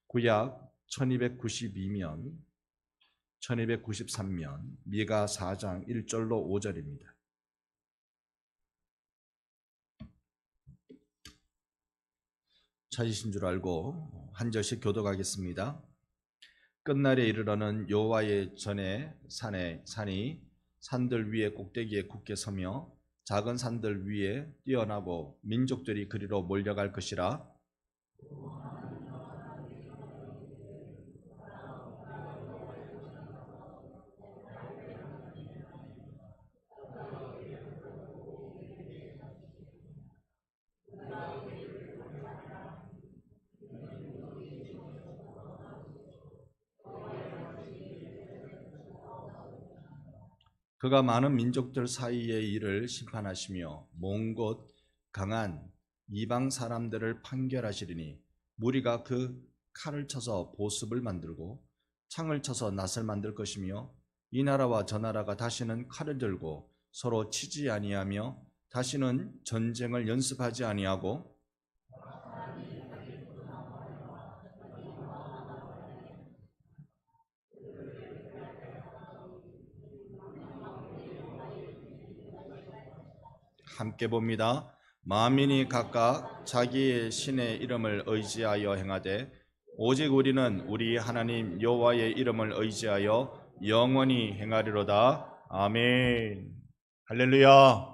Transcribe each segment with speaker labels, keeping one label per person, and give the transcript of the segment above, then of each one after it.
Speaker 1: 구약 1292면 1293면 미가 4장 1절로 5절입니다. 찾으신 줄 알고 한 절씩 교독하겠습니다. 끝날에 이르러는 여호와의 전에 산이 산들 위에 꼭대기에 굳게 서며 작은 산들 위에 뛰어나고 민족들이 그리로 몰려갈 것이라. 그가 많은 민족들 사이의 일을 심판하시며 먼 곳 강한 이방 사람들을 판결하시리니 무리가 그 칼을 쳐서 보습을 만들고 창을 쳐서 낫을 만들 것이며 이 나라와 저 나라가 다시는 칼을 들고 서로 치지 아니하며 다시는 전쟁을 연습하지 아니하고 함께 봅니다. 만민이 각각 자기의 신의 이름을 의지하여 행하되 오직 우리는 우리 하나님 여호와의 이름을 의지하여 영원히 행하리로다. 아멘. 할렐루야.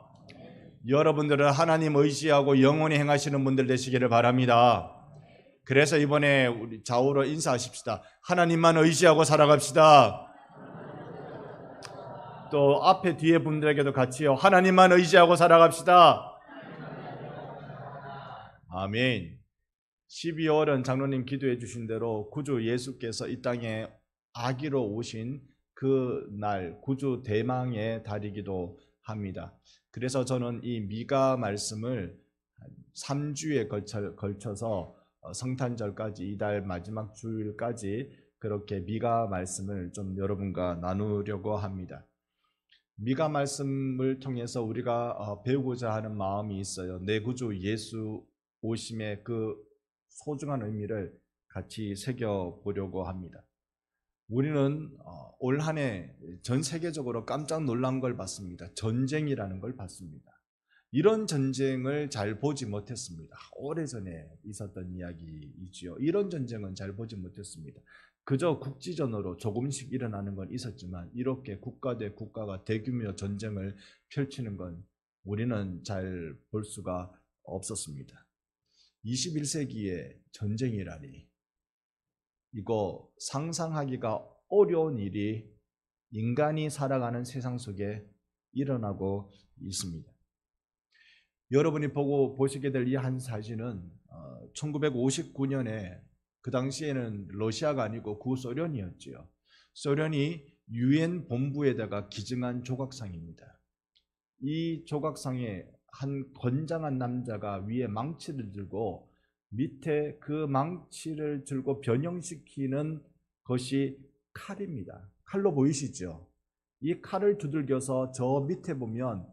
Speaker 1: 여러분들은 하나님 의지하고 영원히 행하시는 분들 되시기를 바랍니다. 그래서 이번에 우리 좌우로 인사하십시다. 하나님만 의지하고 살아갑시다. 또 앞에 뒤에 분들에게도 같이요. 하나님만 의지하고 살아갑시다. 아멘. 12월은 장로님 기도해 주신 대로 구주 예수께서 이 땅에 아기로 오신 그 날, 구주 대망의 달이기도 합니다. 그래서 저는 이 미가 말씀을 3주에 걸쳐서 성탄절까지 이달 마지막 주일까지 그렇게 미가 말씀을 좀 여러분과 나누려고 합니다. 미가 말씀을 통해서 우리가 배우고자 하는 마음이 있어요. 내 구주 예수 오심의 그 소중한 의미를 같이 새겨보려고 합니다. 우리는 올 한 해 전 세계적으로 깜짝 놀란 걸 봤습니다. 전쟁이라는 걸 봤습니다. 이런 전쟁을 잘 보지 못했습니다. 오래전에 있었던 이야기이지요. 이런 전쟁은 잘 보지 못했습니다. 그저 국지전으로 조금씩 일어나는 건 있었지만 이렇게 국가 대 국가가 대규모 전쟁을 펼치는 건 우리는 잘 볼 수가 없었습니다. 21세기의 전쟁이라니, 이거 상상하기가 어려운 일이 인간이 살아가는 세상 속에 일어나고 있습니다. 여러분이 보시게 될 이 한 사진은 1959년에 그 당시에는 러시아가 아니고 구소련이었지요. 소련이 유엔 본부에다가 기증한 조각상입니다. 이 조각상에 한 건장한 남자가 위에 망치를 들고 밑에 그 망치를 들고 변형시키는 것이 칼입니다. 칼로 보이시죠? 이 칼을 두들겨서 저 밑에 보면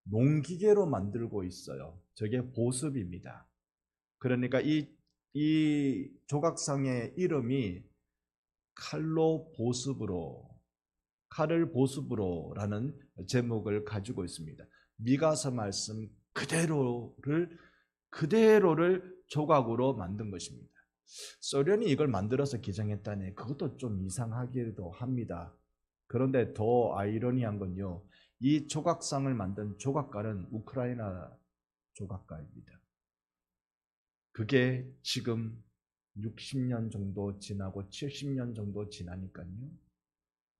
Speaker 1: 농기계로 만들고 있어요. 저게 보습입니다. 그러니까 이 조각상의 이름이 칼을 보습으로라는 제목을 가지고 있습니다. 미가서 말씀 그대로를 조각으로 만든 것입니다. 소련이 이걸 만들어서 기증했다니 그것도 좀 이상하기도 합니다. 그런데 더 아이러니한 건요, 이 조각상을 만든 조각가는 우크라이나 조각가입니다. 그게 지금 60년 정도 지나고 70년 정도 지나니까요,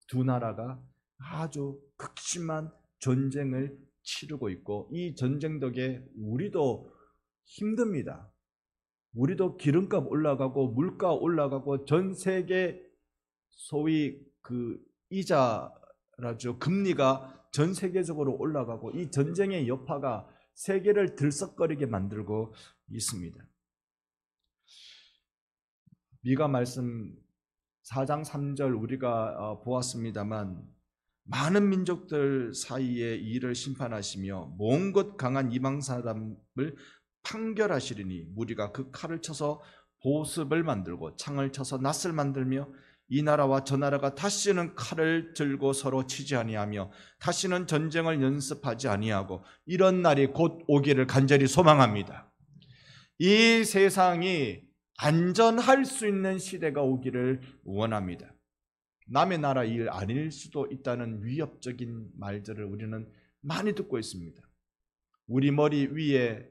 Speaker 1: 두 나라가 아주 극심한 전쟁을 치르고 있고, 이 전쟁 덕에 우리도 힘듭니다. 우리도 기름값 올라가고 물가 올라가고 전 세계 소위 그 이자라죠, 금리가 전 세계적으로 올라가고 이 전쟁의 여파가 세계를 들썩거리게 만들고 있습니다. 미가 말씀 4장 3절 우리가 보았습니다만, 많은 민족들 사이에 일을 심판하시며 먼 곳 강한 이방 사람을 판결하시리니 무리가 그 칼을 쳐서 보습을 만들고 창을 쳐서 낫을 만들며 이 나라와 저 나라가 다시는 칼을 들고 서로 치지 아니하며 다시는 전쟁을 연습하지 아니하고 이런 날이 곧 오기를 간절히 소망합니다. 이 세상이 안전할 수 있는 시대가 오기를 원합니다. 남의 나라 일 아닐 수도 있다는 위협적인 말들을 우리는 많이 듣고 있습니다. 우리 머리 위에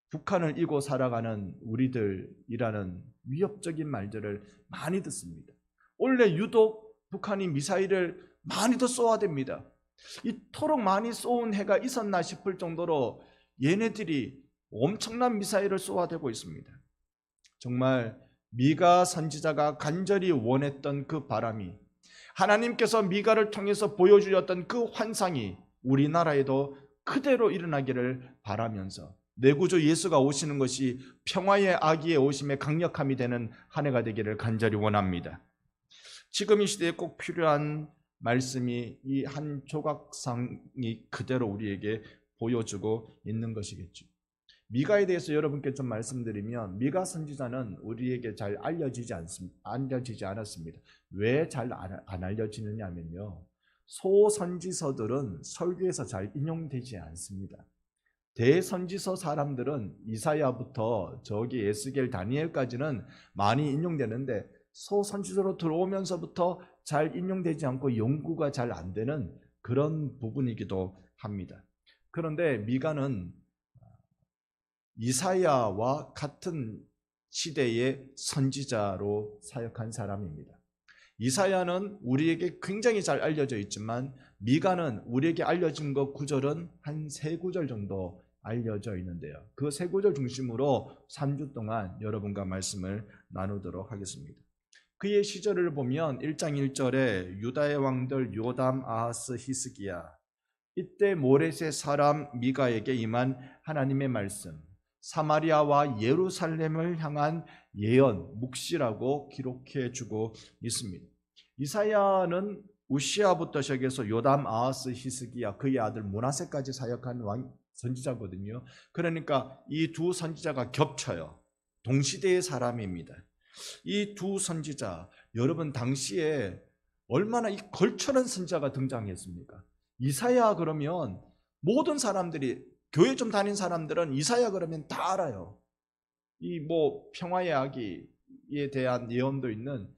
Speaker 1: 북한을 이고 살아가는 우리들이라는 위협적인 말들을 많이 듣습니다. 원래 유독 북한이 미사일을 많이 더 쏘아댑니다. 이토록 많이 쏘은 해가 있었나 싶을 정도로 얘네들이 엄청난 미사일을 쏘아대고 있습니다. 정말 미가 선지자가 간절히 원했던 그 바람이, 하나님께서 미가를 통해서 보여주셨던 그 환상이 우리나라에도 그대로 일어나기를 바라면서 내 구주 예수가 오시는 것이 평화의 아기의 오심의 강력함이 되는 한 해가 되기를 간절히 원합니다. 지금 이 시대에 꼭 필요한 말씀이 이 한 조각상이 그대로 우리에게 보여주고 있는 것이겠죠. 미가에 대해서 여러분께 좀 말씀드리면, 미가 선지자는 우리에게 잘 알려지지 않았습니다. 왜 잘 안 알려지느냐면요, 소선지서들은 설교에서 잘 인용되지 않습니다. 대선지서 사람들은 이사야부터 저기 에스겔, 다니엘까지는 많이 인용되는데 소선지서로 들어오면서부터 잘 인용되지 않고 연구가 잘 안 되는 그런 부분이기도 합니다. 그런데 미가는 이사야와 같은 시대의 선지자로 사역한 사람입니다. 이사야는 우리에게 굉장히 잘 알려져 있지만 미가는 우리에게 알려진 것 구절은 한 3구절 정도 알려져 있는데요. 그 3구절 중심으로 3주 동안 여러분과 말씀을 나누도록 하겠습니다. 그의 시절을 보면 1장 1절에 유다의 왕들 요담, 아하스, 히스기야, 이때 모레셋 사람 미가에게 임한 하나님의 말씀, 사마리아와 예루살렘을 향한 예언, 묵시라고 기록해 주고 있습니다. 이사야는 우시아부터 시작해서 요담, 아하스, 히스기야, 그의 아들 므낫세까지 사역한 선지자거든요. 그러니까 이 두 선지자가 겹쳐요. 동시대의 사람입니다. 이 두 선지자, 여러분 당시에 얼마나 이 걸출한 선지자가 등장했습니까? 이사야 그러면 모든 사람들이, 교회 좀 다닌 사람들은 이사야 그러면 다 알아요. 이 평화의 아기에 대한 예언도 있는,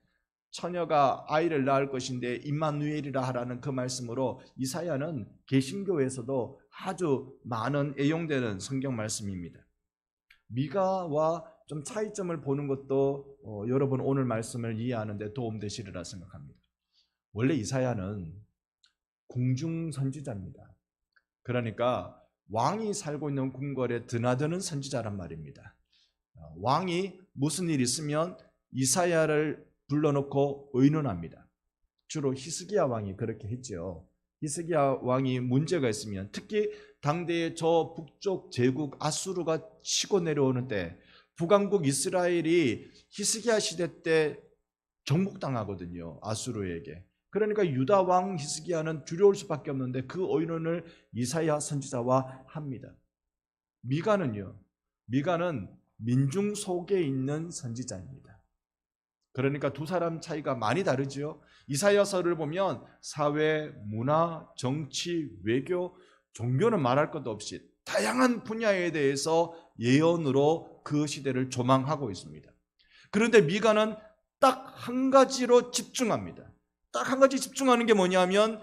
Speaker 1: 처녀가 아이를 낳을 것인데 임마누엘이라 하라는 그 말씀으로 이사야는 개신교에서도 아주 많은 애용되는 성경 말씀입니다. 미가와 좀 차이점을 보는 것도 여러분 오늘 말씀을 이해하는 데 도움되시리라 생각합니다. 원래 이사야는 궁중 선지자입니다. 그러니까 왕이 살고 있는 궁궐에 드나드는 선지자란 말입니다. 왕이 무슨 일 있으면 이사야를 불러놓고 의논합니다. 주로 히스기야 왕이 그렇게 했죠. 히스기야 왕이 문제가 있으면, 특히 당대의 저 북쪽 제국 아수르가 치고 내려오는 때, 북왕국 이스라엘이 히스기야 시대 때 정복당하거든요, 아수르에게. 그러니까 유다 왕 히스기야는 두려울 수밖에 없는데 그 의논을 이사야 선지자와 합니다. 미가는요, 미가는 민중 속에 있는 선지자입니다. 그러니까 두 사람 차이가 많이 다르지요. 이사야서를 보면 사회, 문화, 정치, 외교, 종교는 말할 것도 없이 다양한 분야에 대해서 예언으로 그 시대를 조망하고 있습니다. 그런데 미가는 딱 한 가지로 집중합니다. 딱 한 가지 집중하는 게 뭐냐면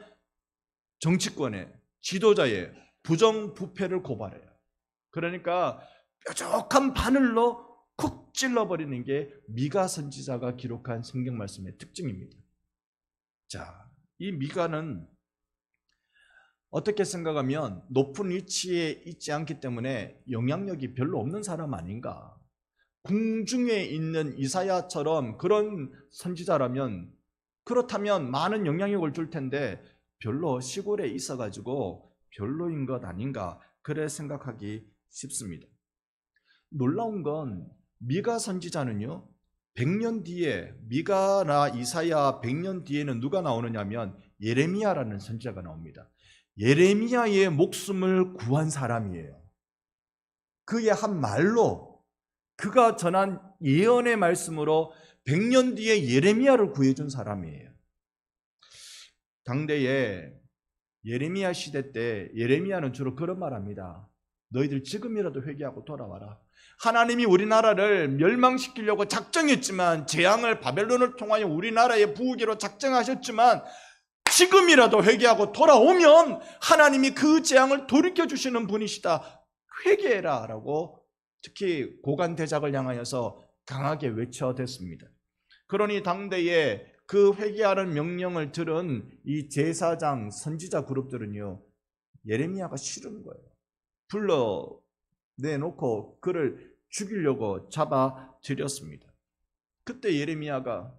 Speaker 1: 정치권의 지도자의 부정부패를 고발해요. 그러니까 뾰족한 바늘로 쿡 찔러버리는 게 미가 선지자가 기록한 성경 말씀의 특징입니다. 자, 이 미가는 어떻게 생각하면 높은 위치에 있지 않기 때문에 영향력이 별로 없는 사람 아닌가. 궁중에 있는 이사야처럼 그런 선지자라면, 그렇다면 많은 영향력을 줄 텐데 별로 시골에 있어가지고 별로인 것 아닌가, 그래 생각하기 쉽습니다. 놀라운 건 미가 선지자는요, 100년 뒤에, 미가나 이사야 100년 뒤에는 누가 나오느냐면 예레미야라는 선지자가 나옵니다. 예레미야의 목숨을 구한 사람이에요. 그의 한 말로 그가 전한 예언의 말씀으로 100년 뒤에 예레미야를 구해준 사람이에요. 당대에 예레미야 시대 때 예레미야는 주로 그런 말합니다. 너희들 지금이라도 회개하고 돌아와라. 하나님이 우리나라를 멸망시키려고 작정했지만, 재앙을 바벨론을 통하여 우리나라에 부으기로 작정하셨지만, 지금이라도 회개하고 돌아오면 하나님이 그 재앙을 돌이켜주시는 분이시다. 회개해라 라고 특히 고관대작을 향하여서 강하게 외쳐댔습니다. 그러니 당대에 그 회개하는 명령을 들은 이 제사장 선지자 그룹들은요, 예레미야가 싫은 거예요. 불러내놓고 그를 죽이려고 잡아들였습니다. 그때 예레미야가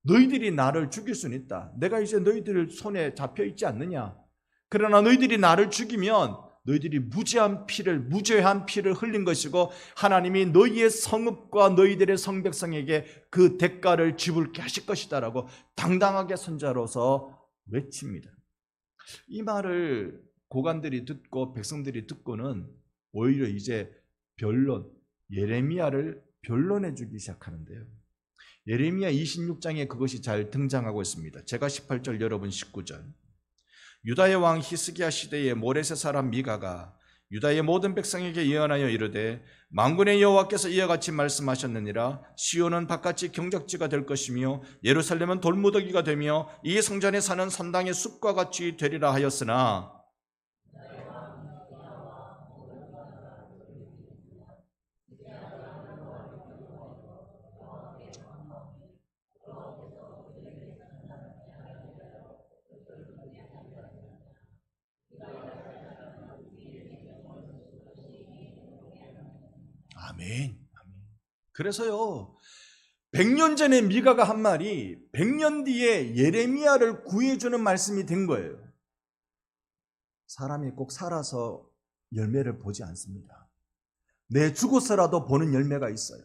Speaker 1: 너희들이 나를 죽일 수는 있다. 내가 이제 너희들 손에 잡혀있지 않느냐. 그러나 너희들이 나를 죽이면 너희들이 무죄한 피를 흘린 것이고, 하나님이 너희의 성읍과 너희들의 성백성에게 그 대가를 지불케 하실 것이다 라고 당당하게 선자로서 외칩니다. 이 말을 고관들이 듣고 백성들이 듣고는 오히려 이제 예레미야를 변론해 주기 시작하는데요. 예레미야 26장에 그것이 잘 등장하고 있습니다. 제가 18절, 여러분 19절. 유다의 왕 히스기야 시대에 모레셋 사람 미가가 유다의 모든 백성에게 예언하여 이르되, 만군의 여호와께서 이와 같이 말씀하셨느니라. 시온은 바깥이 경작지가 될 것이며 예루살렘은 돌무더기가 되며 이 성전에 사는 산당의 숲과 같이 되리라 하였으나, 아멘. 그래서요, 100년 전에 미가가 한 말이 100년 뒤에 예레미야를 구해주는 말씀이 된 거예요. 사람이 꼭 살아서 열매를 보지 않습니다. 내 죽어서라도 보는 열매가 있어요.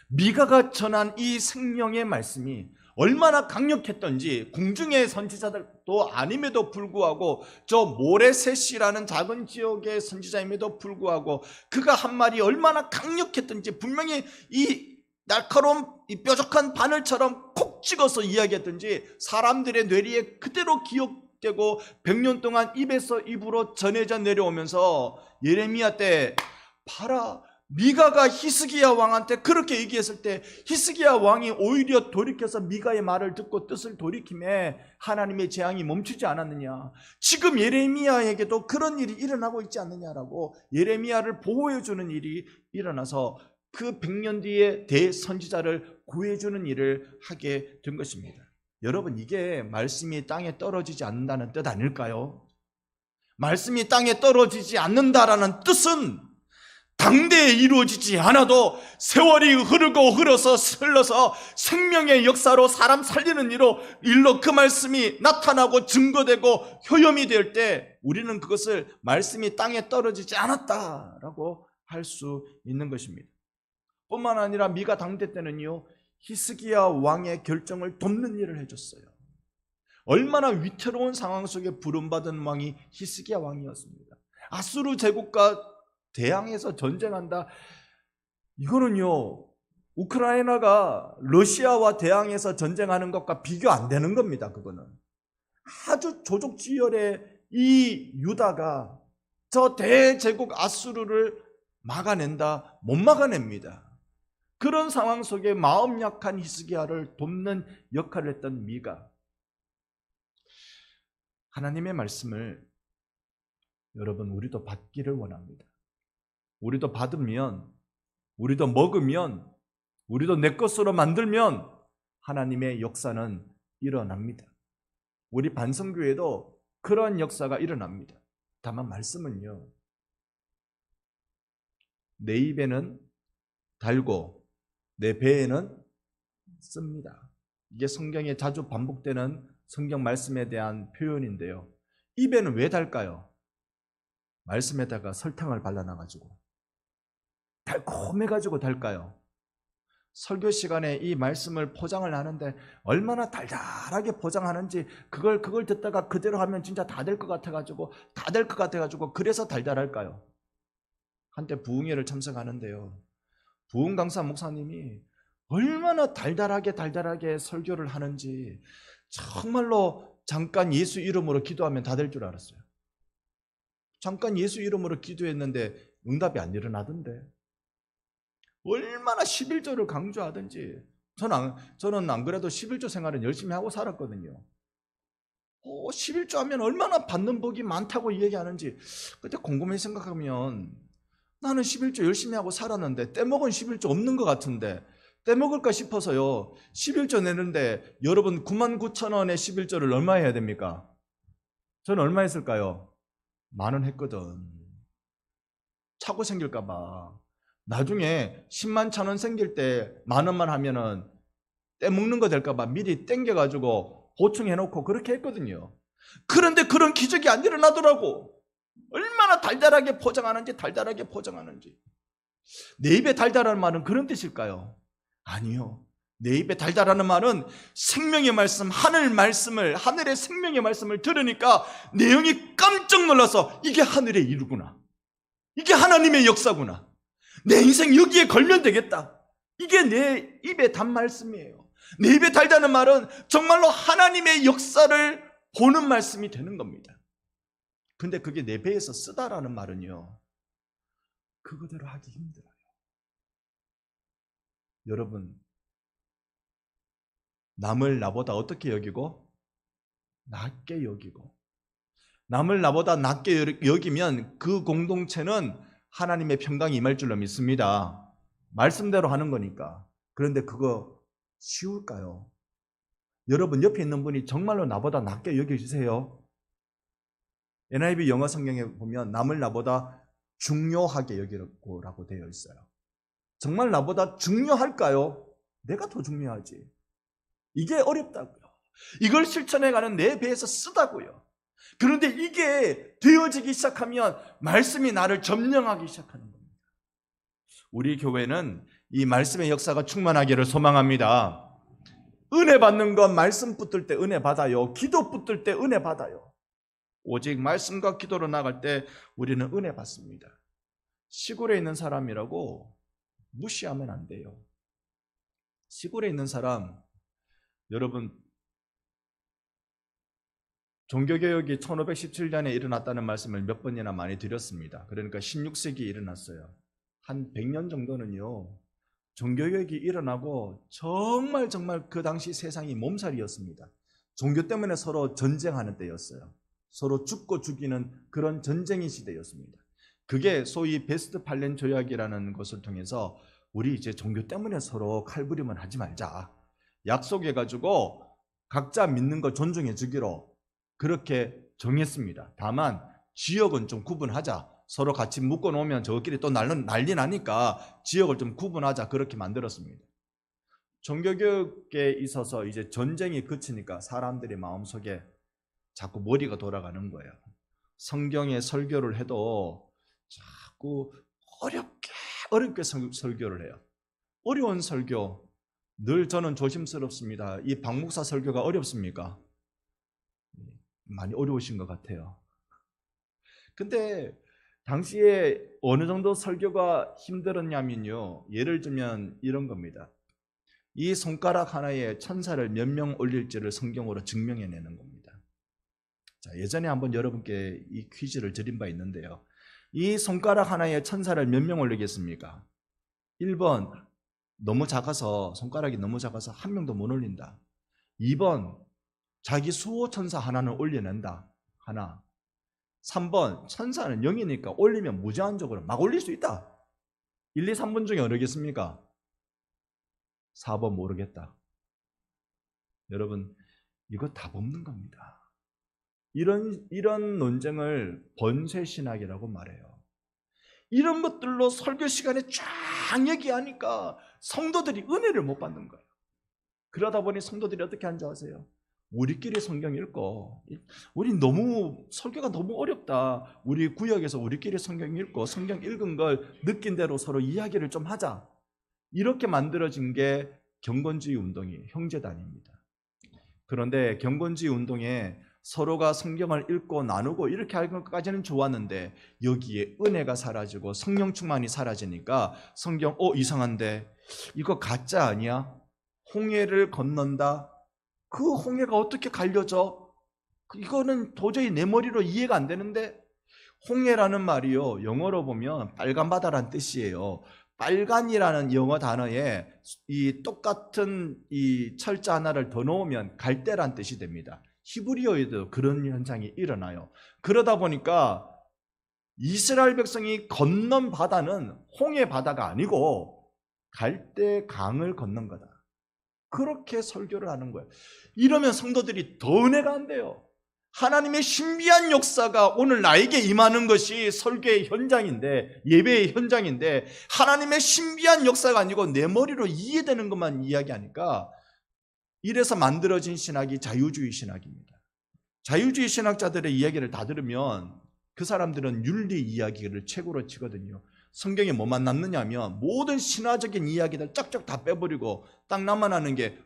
Speaker 1: 미가가 전한 이 생명의 말씀이 얼마나 강력했던지, 궁중의 선지자들도 아님에도 불구하고, 저 모레셋이라는 작은 지역의 선지자임에도 불구하고 그가 한 말이 얼마나 강력했던지, 분명히 이 날카로운 이 뾰족한 바늘처럼 콕 찍어서 이야기했던지 사람들의 뇌리에 그대로 기억되고 100년 동안 입에서 입으로 전해져 내려오면서, 예레미야 때 봐라, 미가가 히스기야 왕한테 그렇게 얘기했을 때 히스기야 왕이 오히려 돌이켜서 미가의 말을 듣고 뜻을 돌이킴에 하나님의 재앙이 멈추지 않았느냐. 지금 예레미야에게도 그런 일이 일어나고 있지 않느냐라고 예레미야를 보호해주는 일이 일어나서 그 100년 뒤에 대선지자를 구해주는 일을 하게 된 것입니다. 여러분, 이게 말씀이 땅에 떨어지지 않는다는 뜻 아닐까요? 말씀이 땅에 떨어지지 않는다라는 뜻은 당대에 이루어지지 않아도 세월이 흘러서 생명의 역사로 사람 살리는 일로 그 말씀이 나타나고 증거되고 효염이 될 때 우리는 그것을 말씀이 땅에 떨어지지 않았다라고 할 수 있는 것입니다. 뿐만 아니라 미가 당대 때는요, 히스기야 왕의 결정을 돕는 일을 해줬어요. 얼마나 위태로운 상황 속에 부름받은 왕이 히스기야 왕이었습니다. 아수르 제국과 대항해서 전쟁한다. 이거는요, 우크라이나가 러시아와 대항해서 전쟁하는 것과 비교 안 되는 겁니다. 그거는 아주 조족지혈의 이 유다가 저 대제국 아수르를 막아낸다? 못 막아냅니다. 그런 상황 속에 마음 약한 히스기야를 돕는 역할을 했던 미가, 하나님의 말씀을 여러분, 우리도 받기를 원합니다. 우리도 받으면, 우리도 먹으면, 우리도 내 것으로 만들면 하나님의 역사는 일어납니다. 우리 반성교회도 그러한 역사가 일어납니다. 다만 말씀은요, 내 입에는 달고 내 배에는 씁니다. 이게 성경에 자주 반복되는 성경 말씀에 대한 표현인데요, 입에는 왜 달까요? 말씀에다가 설탕을 발라놔가지고 달콤해가지고 달까요? 설교 시간에 이 말씀을 포장을 하는데 얼마나 달달하게 포장하는지, 그걸 듣다가 그대로 하면 진짜 다 될 것 같아가지고 그래서 달달할까요? 한때 부흥회를 참석하는데요, 부흥 강사 목사님이 얼마나 달달하게 설교를 하는지 정말로 잠깐 예수 이름으로 기도하면 다 될 줄 알았어요. 잠깐 예수 이름으로 기도했는데 응답이 안 일어나던데. 얼마나 11조를 강조하든지. 저는 안 그래도 11조 생활은 열심히 하고 살았거든요. 11조 하면 얼마나 받는 복이 많다고 얘기하는지 그때 곰곰이 생각하면 나는 11조 열심히 하고 살았는데 떼먹은 11조 없는 것 같은데 떼먹을까 싶어서요. 11조 내는데 여러분 99,000원의 11조를 얼마 해야 됩니까? 저는 얼마 했을까요? 10,000원 했거든. 차고 생길까 봐. 나중에 10만 1,000원 생길 때 10,000원만 하면은 떼먹는 거 될까 봐 미리 땡겨가지고 보충해놓고 그렇게 했거든요. 그런데 그런 기적이 안 일어나더라고. 얼마나 달달하게 포장하는지. 내 입에 달달한 말은 그런 뜻일까요? 아니요. 내 입에 달달하는 말은 생명의 말씀, 하늘의 생명의 말씀을 들으니까 내 영이 깜짝 놀라서 이게 하늘의 일이구나. 이게 하나님의 역사구나. 내 인생 여기에 걸면 되겠다. 이게 내 입에 단 말씀이에요. 내 입에 달다는 말은 정말로 하나님의 역사를 보는 말씀이 되는 겁니다. 근데 그게 내 배에서 쓰다라는 말은요, 그거대로 하기 힘들어요. 여러분, 남을 나보다 어떻게 여기고? 낮게 여기고. 남을 나보다 낮게 여기면 그 공동체는 하나님의 평강이 임할 줄로 믿습니다. 말씀대로 하는 거니까. 그런데 그거 쉬울까요? 여러분 옆에 있는 분이 정말로 나보다 낮게 여겨주세요. NIV 영어 성경에 보면 남을 나보다 중요하게 여기라고 되어 있어요. 정말 나보다 중요할까요? 내가 더 중요하지. 이게 어렵다고요. 이걸 실천해가는 내 배에서 쓰다고요. 그런데 이게 되어지기 시작하면 말씀이 나를 점령하기 시작하는 겁니다. 우리 교회는 이 말씀의 역사가 충만하기를 소망합니다. 은혜 받는 건 말씀 붙들 때 은혜 받아요. 기도 붙들 때 은혜 받아요. 오직 말씀과 기도로 나갈 때 우리는 은혜 받습니다. 시골에 있는 사람이라고 무시하면 안 돼요. 시골에 있는 사람, 여러분, 종교개혁이 1517년에 일어났다는 말씀을 몇 번이나 많이 드렸습니다. 그러니까 16세기에 일어났어요. 한 100년 정도는요, 종교개혁이 일어나고 정말 그 당시 세상이 몸살이었습니다. 종교 때문에 서로 전쟁하는 때였어요. 서로 죽고 죽이는 그런 전쟁의 시대였습니다. 그게 소위 베스트팔렌 조약이라는 것을 통해서 우리 이제 종교 때문에 서로 칼부림은 하지 말자. 약속해가지고 각자 믿는 거 존중해 주기로 그렇게 정했습니다. 다만 지역은 좀 구분하자. 서로 같이 묶어 놓으면 저끼리 또 난리 나니까 지역을 좀 구분하자. 그렇게 만들었습니다. 종교개혁에 있어서 이제 전쟁이 그치니까 사람들의 마음속에 자꾸 머리가 돌아가는 거예요. 성경에 설교를 해도 자꾸 어렵게 설교를 해요. 어려운 설교, 늘 저는 조심스럽습니다. 이 박 목사 설교가 어렵습니까? 많이 어려우신 것 같아요. 근데 당시에 어느 정도 설교가 힘들었냐면요, 예를 들면 이런 겁니다. 이 손가락 하나에 천사를 몇 명 올릴지를 성경으로 증명해내는 겁니다. 자, 예전에 한번 여러분께 이 퀴즈를 드린 바 있는데요, 이 손가락 하나에 천사를 몇 명 올리겠습니까? 1번, 너무 작아서, 손가락이 너무 작아서 한 명도 못 올린다. 2번, 자기 수호 천사 하나는 올려낸다. 하나. 3번, 천사는 0이니까 올리면 무제한적으로 막 올릴 수 있다. 1, 2, 3번 중에 어느겠습니까? 4번 모르겠다. 여러분, 이거 답 없는 겁니다. 이런 논쟁을 번뇌신학이라고 말해요. 이런 것들로 설교 시간에 쫙 얘기하니까 성도들이 은혜를 못 받는 거예요. 그러다 보니 성도들이 어떻게 하는지 아세요? 우리끼리 성경 읽고, 우리 설교가 너무 어렵다. 우리 구역에서 우리끼리 성경 읽고 성경 읽은 걸 느낀 대로 서로 이야기를 좀 하자. 이렇게 만들어진 게 경건주의 운동이에요. 형제단입니다. 그런데 경건주의 운동에 서로가 성경을 읽고 나누고 이렇게 할 것까지는 좋았는데 여기에 은혜가 사라지고 성령 충만이 사라지니까 성경 이상한데 이거 가짜 아니야? 홍해를 건넌다? 그 홍해가 어떻게 갈려져? 이거는 도저히 내 머리로 이해가 안 되는데 홍해라는 말이요 영어로 보면 빨간 바다란 뜻이에요. 빨간이라는 영어 단어에 이 똑같은 이 철자 하나를 더 넣으면 갈대란 뜻이 됩니다. 히브리어에도 그런 현상이 일어나요. 그러다 보니까 이스라엘 백성이 건넌 바다는 홍해 바다가 아니고 갈대 강을 건넌 거다. 그렇게 설교를 하는 거예요. 이러면 성도들이 더 은혜가 안 돼요. 하나님의 신비한 역사가 오늘 나에게 임하는 것이 설교의 현장인데, 예배의 현장인데, 하나님의 신비한 역사가 아니고 내 머리로 이해되는 것만 이야기하니까 이래서 만들어진 신학이 자유주의 신학입니다. 자유주의 신학자들의 이야기를 다 들으면 그 사람들은 윤리 이야기를 최고로 치거든요. 성경에 뭐만 남느냐 하면 모든 신화적인 이야기들 쫙쫙 다 빼버리고 딱 남아나는 게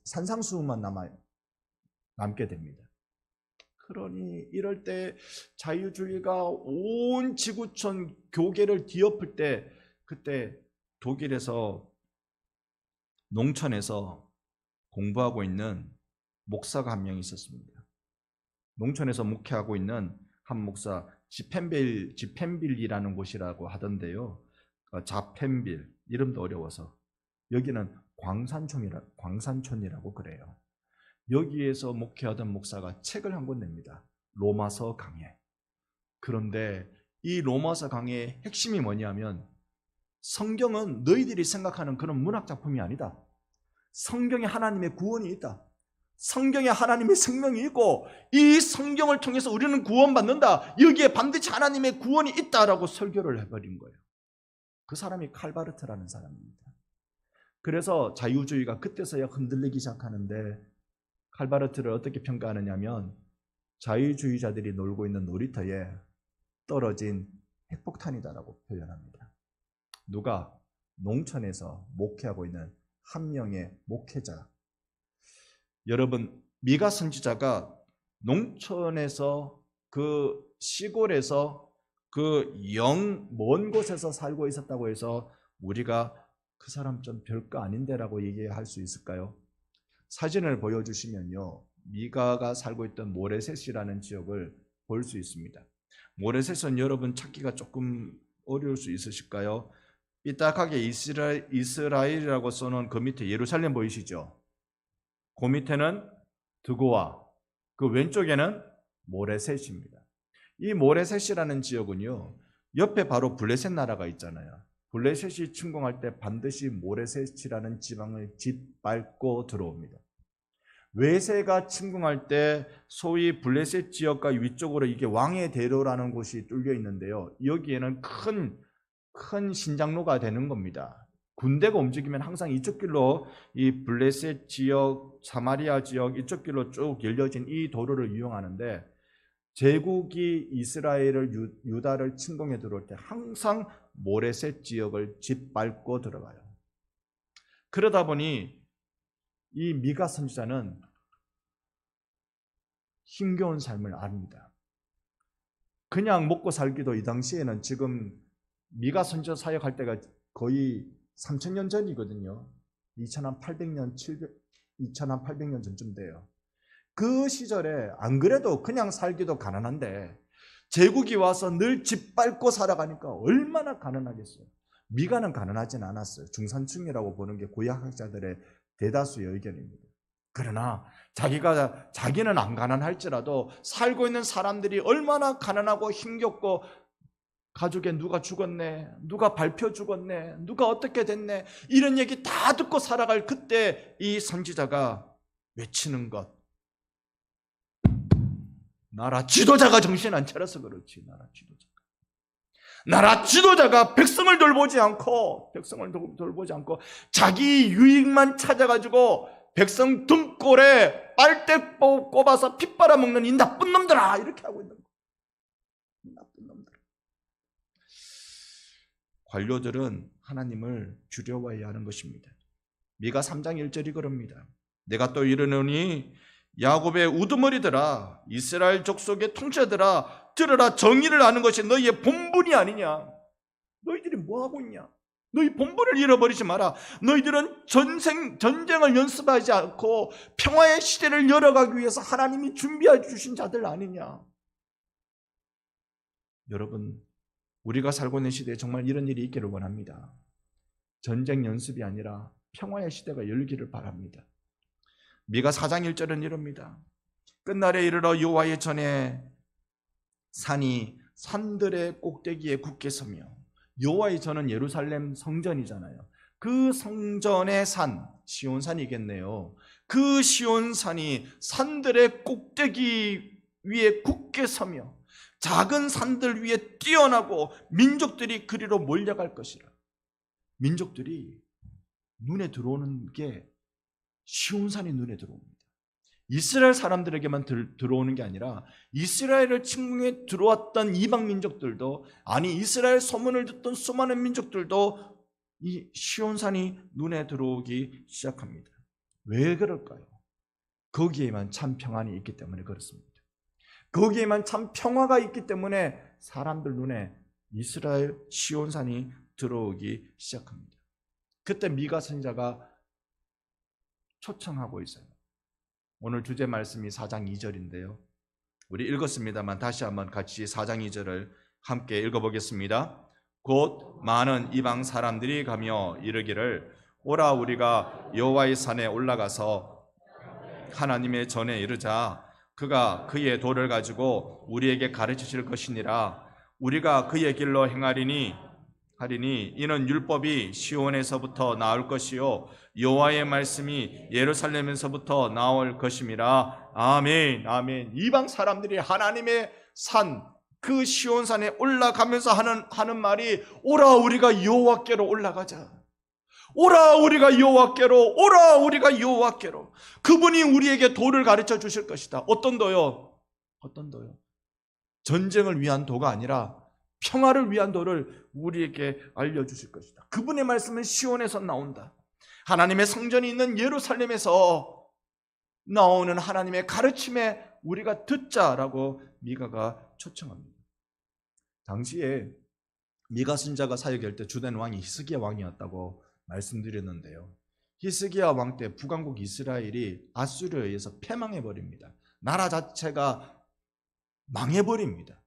Speaker 1: 산상수훈만 남게 됩니다. 그러니 이럴 때 자유주의가 온 지구촌 교계를 뒤엎을 때 그때 독일에서 농촌에서 공부하고 있는 목사가 한 명 있었습니다. 농촌에서 목회하고 있는 한 목사, 지펜빌이라는 곳이라고 하던데요. 자펜빌, 이름도 어려워서 여기는 광산촌이라고 그래요. 여기에서 목회하던 목사가 책을 한 권 냅니다. 로마서 강해. 그런데 이 로마서 강해의 핵심이 뭐냐면 성경은 너희들이 생각하는 그런 문학 작품이 아니다. 성경에 하나님의 구원이 있다. 성경에 하나님의 생명이 있고 이 성경을 통해서 우리는 구원받는다. 여기에 반드시 하나님의 구원이 있다라고 설교를 해버린 거예요. 그 사람이 칼바르트라는 사람입니다. 그래서 자유주의가 그때서야 흔들리기 시작하는데 칼바르트를 어떻게 평가하느냐면 자유주의자들이 놀고 있는 놀이터에 떨어진 핵폭탄이다라고 표현합니다. 누가? 농촌에서 목회하고 있는 한 명의 목회자. 여러분, 미가 선지자가 농촌에서 그 시골에서 그 먼 곳에서 살고 있었다고 해서 우리가 그 사람 좀 별거 아닌데라고 얘기할 수 있을까요? 사진을 보여주시면요, 미가가 살고 있던 모레셋이라는 지역을 볼 수 있습니다. 모레셋은 여러분 찾기가 조금 어려울 수 있으실까요? 삐딱하게 이스라엘이라고 써놓은 그 밑에 예루살렘 보이시죠? 그 밑에는 드고아, 그 왼쪽에는 모레셋입니다. 이 모레셋이라는 지역은요, 옆에 바로 블레셋 나라가 있잖아요. 블레셋이 침공할 때 반드시 모레셋이라는 지방을 짓밟고 들어옵니다. 외세가 침공할 때 소위 블레셋 지역과 위쪽으로 이게 왕의 대로라는 곳이 뚫려 있는데요. 여기에는 큰 신장로가 되는 겁니다. 군대가 움직이면 항상 이쪽 길로 이 블레셋 지역, 사마리아 지역 이쪽 길로 쭉 열려진 이 도로를 이용하는데 제국이 이스라엘을 유다를 침공해 들어올 때 항상 모레셋 지역을 짓밟고 들어가요. 그러다 보니 이 미가 선지자는 힘겨운 삶을 압니다. 그냥 먹고 살기도 이 당시에는 지금 미가 선지자 사역할 때가 거의 3000년 전이거든요. 2800년 전쯤 돼요. 그 시절에 안 그래도 그냥 살기도 가난한데 제국이 와서 늘 짓밟고 살아가니까 얼마나 가난하겠어요. 미가는 가난하진 않았어요. 중산층이라고 보는 게 고향학자들의 대다수의 의견입니다. 그러나 자기는 안 가난할지라도 살고 있는 사람들이 얼마나 가난하고 힘겹고 가족에 누가 죽었네, 누가 밟혀 죽었네, 누가 어떻게 됐네, 이런 얘기 다 듣고 살아갈 그때 이 선지자가 외치는 것, 나라 지도자가 정신 안 차려서 그렇지. 나라 지도자가 백성을 돌보지 않고 자기 유익만 찾아가지고 백성 등골에 빨대 꼽아서 피 빨아먹는 이 나쁜 놈들아, 이렇게 하고 있는 거예요. 나쁜 놈들. 관료들은 하나님을 두려워해야 하는 것입니다. 미가 3장 1절이 그럽니다. 내가 또 이르노니 야곱의 우두머리들아, 이스라엘 족속의 통치자들아, 들으라. 정의를 아는 것이 너희의 본분이 아니냐. 너희들이 뭐하고 있냐. 너희 본분을 잃어버리지 마라. 너희들은 전쟁을 연습하지 않고 평화의 시대를 열어가기 위해서 하나님이 준비해 주신 자들 아니냐. 여러분, 우리가 살고 있는 시대에 정말 이런 일이 있기를 원합니다. 전쟁 연습이 아니라 평화의 시대가 열기를 바랍니다. 미가 4장 1절은 이럽니다. 끝날에 이르러 여호와의 전에 산이 산들의 꼭대기에 굳게 서며, 여호와의 전은 예루살렘 성전이잖아요. 그 성전의 산, 시온산이겠네요. 그 시온산이 산들의 꼭대기 위에 굳게 서며 작은 산들 위에 뛰어나고 민족들이 그리로 몰려갈 것이라. 민족들이 눈에 들어오는 게 시온산이 눈에 들어옵니다. 이스라엘 사람들에게만 들어오는 게 아니라 이스라엘을 침공해 들어왔던 이방 민족들도, 아니 이스라엘 소문을 듣던 수많은 민족들도 이 시온산이 눈에 들어오기 시작합니다. 왜 그럴까요? 거기에만 참 평안이 있기 때문에 그렇습니다. 거기에만 참 평화가 있기 때문에 사람들 눈에 이스라엘 시온산이 들어오기 시작합니다. 그때 미가 선지자가 초청하고 있어요. 오늘 주제 말씀이 4장 2절인데요. 우리 읽었습니다만 다시 한번 같이 4장 2절을 함께 읽어보겠습니다. 곧 많은 이방 사람들이 가며 이르기를 오라 우리가 여호와의 산에 올라가서 하나님의 전에 이르자. 그가 그의 도를 가지고 우리에게 가르치실 것이니라. 우리가 그의 길로 행하리니 이는 율법이 시온에서부터 나올 것이요 여호와의 말씀이 예루살렘에서부터 나올 것임이라. 아멘. 아멘. 이방 사람들이 하나님의 산, 그 시온산에 올라가면서 하는 말이 오라 우리가 여호와께로 올라가자. 오라 우리가 여호와께로, 오라 우리가 여호와께로. 그분이 우리에게 도를 가르쳐 주실 것이다. 어떤 도요? 어떤 도요? 전쟁을 위한 도가 아니라 평화를 위한 도를 우리에게 알려주실 것이다. 그분의 말씀은 시온에서 나온다. 하나님의 성전이 있는 예루살렘에서 나오는 하나님의 가르침에 우리가 듣자라고 미가가 초청합니다. 당시에 미가 선지자가 사역할 때 주된 왕이 히스기야 왕이었다고 말씀드렸는데요. 히스기야 왕 때 북왕국 이스라엘이 아수르에 의해서 패망해버립니다. 나라 자체가 망해버립니다.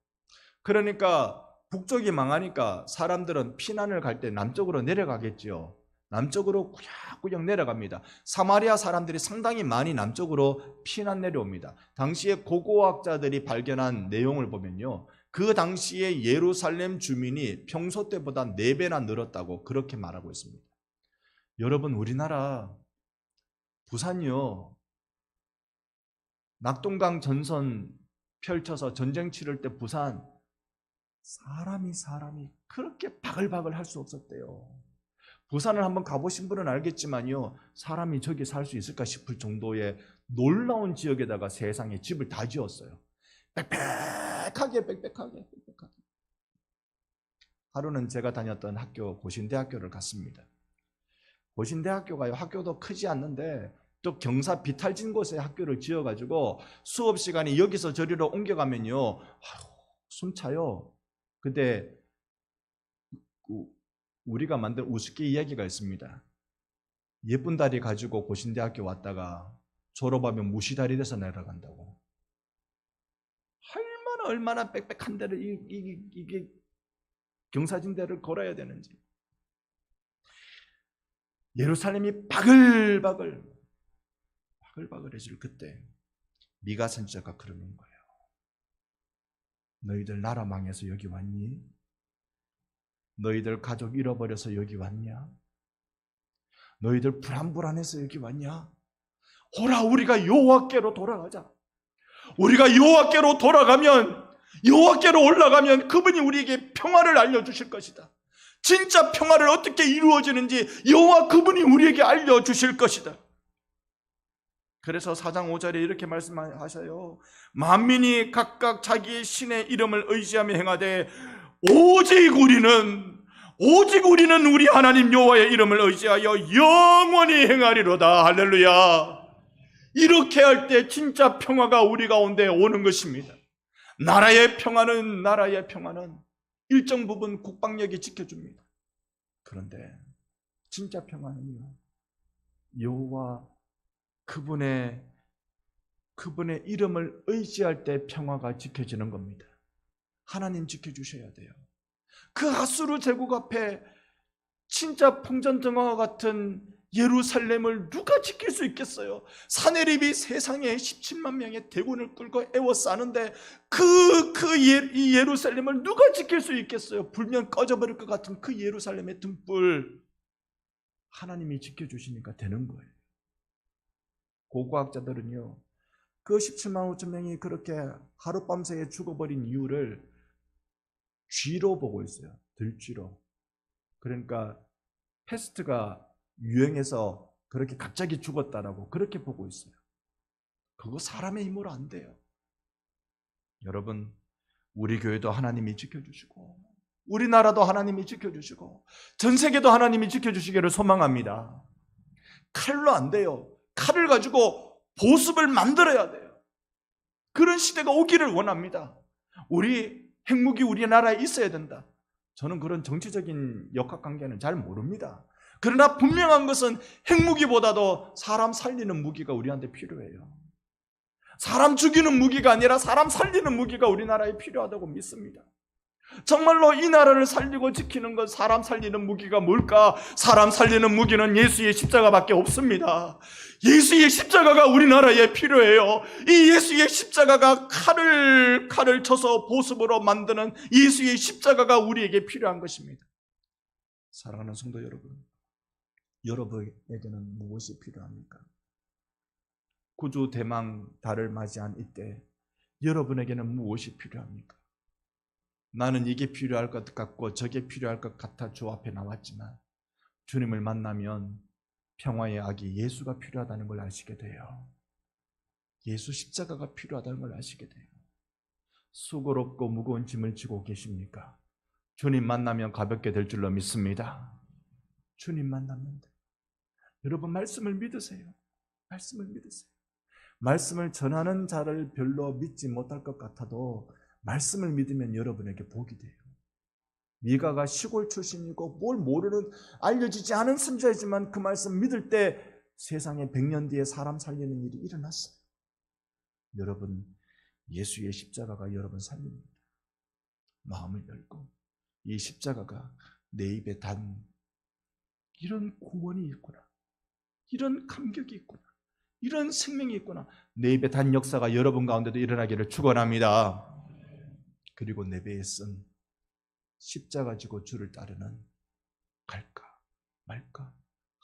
Speaker 1: 그러니까 북쪽이 망하니까 사람들은 피난을 갈 때 남쪽으로 내려가겠죠. 남쪽으로 꾸역꾸역 내려갑니다. 사마리아 사람들이 상당히 많이 남쪽으로 피난 내려옵니다. 당시에 고고학자들이 발견한 내용을 보면요, 그 당시에 예루살렘 주민이 평소 때보다 4배나 늘었다고 그렇게 말하고 있습니다. 여러분, 우리나라 부산요, 낙동강 전선 펼쳐서 전쟁 치를 때 부산 사람이 그렇게 바글바글 할 수 없었대요. 부산을 한번 가보신 분은 알겠지만요, 사람이 저기 살 수 있을까 싶을 정도의 놀라운 지역에다가 세상에 집을 다 지었어요. 빽빽하게. 하루는 제가 다녔던 학교, 고신대학교를 갔습니다. 고신대학교가 학교도 크지 않는데 또 경사 비탈진 곳에 학교를 지어가지고 수업 시간이 여기서 저리로 옮겨가면요, 숨차요. 근데 우리가 만든 우습게 이야기가 있습니다. 예쁜 다리 가지고 고신대학교 왔다가 졸업하면 무시다리 돼서 내려간다고. 얼마나 빽빽한 데를 이게 경사진 데를 걸어야 되는지. 예루살렘이 바글바글해질 그때 미가 선지자가 그러는 거예요. 너희들 나라 망해서 여기 왔니? 너희들 가족 잃어버려서 여기 왔냐? 너희들 불안해서 여기 왔냐? 오라 우리가 여호와께로 돌아가자. 우리가 여호와께로 돌아가면, 여호와께로 올라가면 그분이 우리에게 평화를 알려주실 것이다. 진짜 평화를 어떻게 이루어지는지 여호와 그분이 우리에게 알려주실 것이다. 그래서 4장 5절에 이렇게 말씀하셔요. 만민이 각각 자기의 신의 이름을 의지하며 행하되 오직 우리는 우리 하나님 여호와의 이름을 의지하여 영원히 행하리로다. 할렐루야. 이렇게 할 때 진짜 평화가 우리 가운데 오는 것입니다. 나라의 평화는 일정 부분 국방력이 지켜줍니다. 그런데 진짜 평화는요, 여호와 그분의 이름을 의지할 때 평화가 지켜지는 겁니다. 하나님 지켜주셔야 돼요. 그 아수르 제국 앞에 진짜 풍전등화와 같은 예루살렘을 누가 지킬 수 있겠어요? 사내립이 세상에 17만 명의 대군을 끌고 에워싸는데 이 예루살렘을 누가 지킬 수 있겠어요? 불면 꺼져버릴 것 같은 그 예루살렘의 등불, 하나님이 지켜주시니까 되는 거예요. 고고학자들은요, 그 17만 5천 명이 그렇게 하룻밤새에 죽어버린 이유를 쥐로 보고 있어요. 들쥐로. 그러니까 패스트가 유행해서 그렇게 갑자기 죽었다라고 그렇게 보고 있어요. 그거 사람의 힘으로 안 돼요. 여러분, 우리 교회도 하나님이 지켜주시고, 우리나라도 하나님이 지켜주시고, 전 세계도 하나님이 지켜주시기를 소망합니다. 칼로 안 돼요. 칼을 가지고 보습을 만들어야 돼요. 그런 시대가 오기를 원합니다. 우리 핵무기 우리나라에 있어야 된다. 저는 그런 정치적인 역학관계는 잘 모릅니다. 그러나 분명한 것은 핵무기보다도 사람 살리는 무기가 우리한테 필요해요. 사람 죽이는 무기가 아니라 사람 살리는 무기가 우리나라에 필요하다고 믿습니다. 정말로 이 나라를 살리고 지키는 것, 사람 살리는 무기가 뭘까? 사람 살리는 무기는 예수의 십자가밖에 없습니다. 예수의 십자가가 우리나라에 필요해요. 이 예수의 십자가가 칼을 쳐서 보습으로 만드는 예수의 십자가가 우리에게 필요한 것입니다. 사랑하는 성도 여러분, 여러분에게는 무엇이 필요합니까? 구주 대망 달을 맞이한 이때 여러분에게는 무엇이 필요합니까? 나는 이게 필요할 것 같고 저게 필요할 것 같아 주 앞에 나왔지만 주님을 만나면 평화의 아기 예수가 필요하다는 걸 아시게 돼요. 예수 십자가가 필요하다는 걸 아시게 돼요. 수고롭고 무거운 짐을 지고 계십니까? 주님 만나면 가볍게 될 줄로 믿습니다. 주님 만나면 돼요. 여러분, 말씀을 믿으세요. 말씀을 믿으세요. 말씀을 전하는 자를 별로 믿지 못할 것 같아도 말씀을 믿으면 여러분에게 복이 돼요. 미가가 시골 출신이고 뭘 모르는, 알려지지 않은 선지자이지만 그 말씀 믿을 때 세상에 100년 뒤에 사람 살리는 일이 일어났어요. 여러분, 예수의 십자가가 여러분 살립니다. 마음을 열고 이 십자가가 내 입에 단 이런 구원이 있구나, 이런 감격이 있구나, 이런 생명이 있구나, 내 입에 단 역사가 여러분 가운데도 일어나기를 축원합니다. 그리고 내 배에 쓴 십자가 지고 주를 따르는 갈까 말까,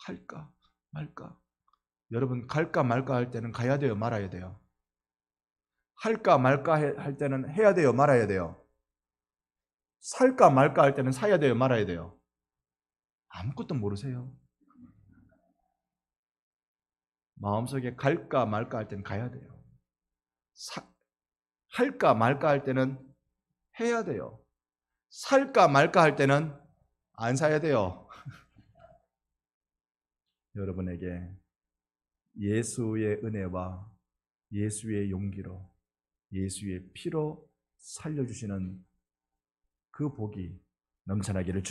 Speaker 1: 할까 말까. 여러분, 갈까 말까 할 때는 가야 돼요, 말아야 돼요? 할까 말까 할 때는 해야 돼요, 말아야 돼요? 살까 말까 할 때는 사야 돼요, 말아야 돼요? 아무것도 모르세요. 마음속에 갈까 말까 할 때는 가야 돼요. 할까 말까 할 때는 해야 돼요. 살까 말까 할 때는 안 사야 돼요. 여러분에게 예수의 은혜와 예수의 용기로 예수의 피로 살려주시는 그 복이 넘쳐나기를